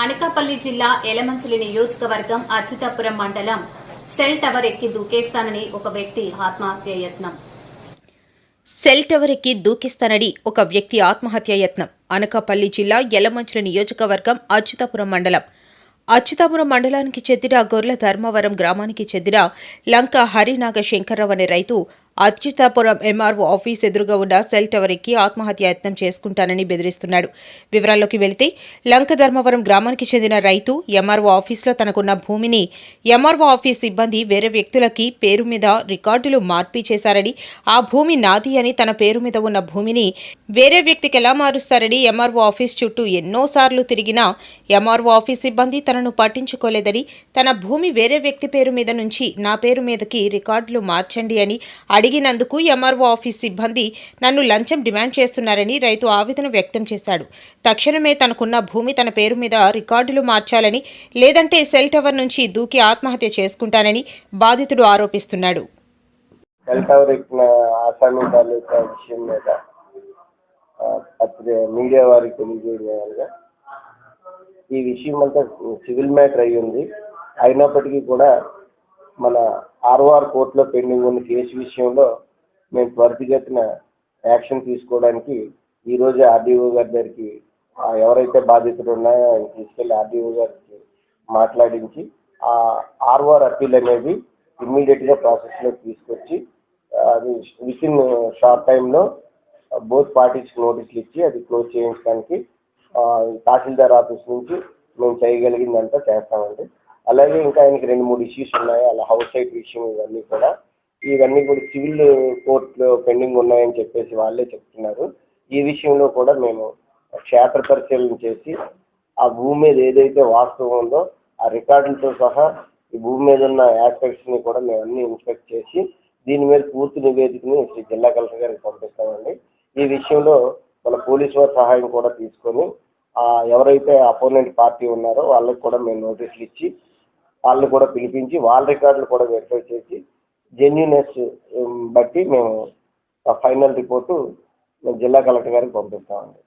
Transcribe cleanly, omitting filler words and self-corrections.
అనకాపల్లి జిల్లా ఎలమంచిలి నియోజకవర్గం అచ్యుతాపురం మండలం సెల్ టవర్ ఎక్కి దూకేస్తానని ఒక వ్యక్తి ఆత్మహత్య యత్నం. సెల్ టవర్ ఎక్కి దూకేస్తానని ఒక వ్యక్తి ఆత్మహత్య యత్నం. అనకాపల్లి జిల్లా యలమంచిలి నియోజకవర్గం అచ్యుతాపురం మండలానికి చెందిన గొర్ల ధర్మవరం గ్రామానికి చెందిన లంక హరినాగ శంకర్రావు అనే రైతు అచ్యుతాపురం ఎంఆర్ఓ ఆఫీస్ ఎదురుగా ఉన్న సెల్ టవర్ ఎక్కి ఆత్మహత్య యత్నం చేసుకుంటానని బెదిరిస్తున్నాడు. వివరాల్లోకి వెళితే లంక ధర్మవరం గ్రామానికి చెందిన రైతు ఎంఆర్ఓ ఆఫీసులో తనకున్న భూమిని ఎంఆర్ఓ ఆఫీస్ సిబ్బంది వేరే వ్యక్తులకి పేరు మీద రికార్డులు మార్పీ చేశారని, ఆ భూమి నాది అని తన పేరు మీద ఉన్న భూమిని వేరే వ్యక్తికి ఎలా మారుస్తారని ఎంఆర్ఓ ఆఫీస్ చుట్టూ ఎన్నోసార్లు తిరిగినా ఎంఆర్ఓ ఆఫీస్ సిబ్బంది తనను పట్టించుకోలేదని, తన భూమి వేరే వ్యక్తి పేరు మీద నుంచి నా పేరు మీదకి రికార్డులు మార్చండి అని అడిగినందుకు ఎంఆర్ఓ ఆఫీస్ సిబ్బంది నన్ను లంచం డిమాండ్ చేస్తున్నారని రైతు ఆవేదన వ్యక్తం చేశాడు. తక్షణమే తనకున్న భూమి తన పేరు మీద రికార్డులు మార్చాలని, లేదంటే సెల్ టవర్ నుంచి దూకి ఆత్మహత్య చేసుకుంటానని బాధితుడు ఆరోపిస్తున్నాడు. సెల్ టవర్ ఎక్కిన ఆసామి తాలూకా విషయం మీద మీడియా వారికి తెలియజేయగా ఈ విషయం అంతా సివిల్ మ్యాటర్ అయ్యింది. అయినప్పటికీ కూడా మన ఆర్ఓఆర్ కోర్టులో పెండింగ్ ఉన్న కేసు విషయంలో మేము త్వరితగతిన యాక్షన్ తీసుకోవడానికి ఈరోజు ఆర్డీఓ గారి దగ్గరికి ఎవరైతే బాధితులు ఉన్నాయో ఆయన తీసుకెళ్లి ఆర్డీఓ గారికి మాట్లాడించి ఆ ఆర్ఓఆర్ అప్పీల్ అనేది ఇమ్మీడియట్ గా ప్రాసెస్ లో తీసుకొచ్చి అది విత్ ఇన్ షార్ట్ టైంలో బోత్ పార్టీస్ నోటీసులు ఇచ్చి అది క్లోజ్ చేయించడానికి తహసీల్దార్ ఆఫీస్ నుంచి మేము చేయగలిగిందంతా చేస్తామండి. అలాగే ఇంకా ఆయనకి 2-3 ఇష్యూస్ ఉన్నాయి. అలా హౌస్ సైట్ విషయం ఇవన్నీ కూడా సివిల్ కోర్టులో పెండింగ్ ఉన్నాయని చెప్పేసి వాళ్ళే చెప్తున్నారు. ఈ విషయంలో కూడా మేము క్షేత్ర పరిశీలన చేసి ఆ భూమి మీద ఏదైతే వాస్తవం ఉందో ఆ రికార్డులతో సహా ఈ భూమి మీద ఉన్న ఆస్పెక్ట్స్ ని కూడా మేము అన్ని ఇన్స్పెక్ట్ చేసి దీని మీద పూర్తి నివేదికని శ్రీ జిల్లా కలెక్టర్ గారికి పంపిస్తామండి. ఈ విషయంలో మన పోలీసు వారి సహాయం కూడా తీసుకొని ఎవరైతే అపోనెంట్ పార్టీ ఉన్నారో వాళ్ళకి కూడా మేము నోటీసులు ఇచ్చి వాళ్ళని కూడా పిలిపించి వాళ్ళ రికార్డులు కూడా వెరిఫై చేసి జెన్యూనెస్ బట్టి మేము ఫైనల్ రిపోర్టు జిల్లా కలెక్టర్ గారికి పంపిస్తామండి.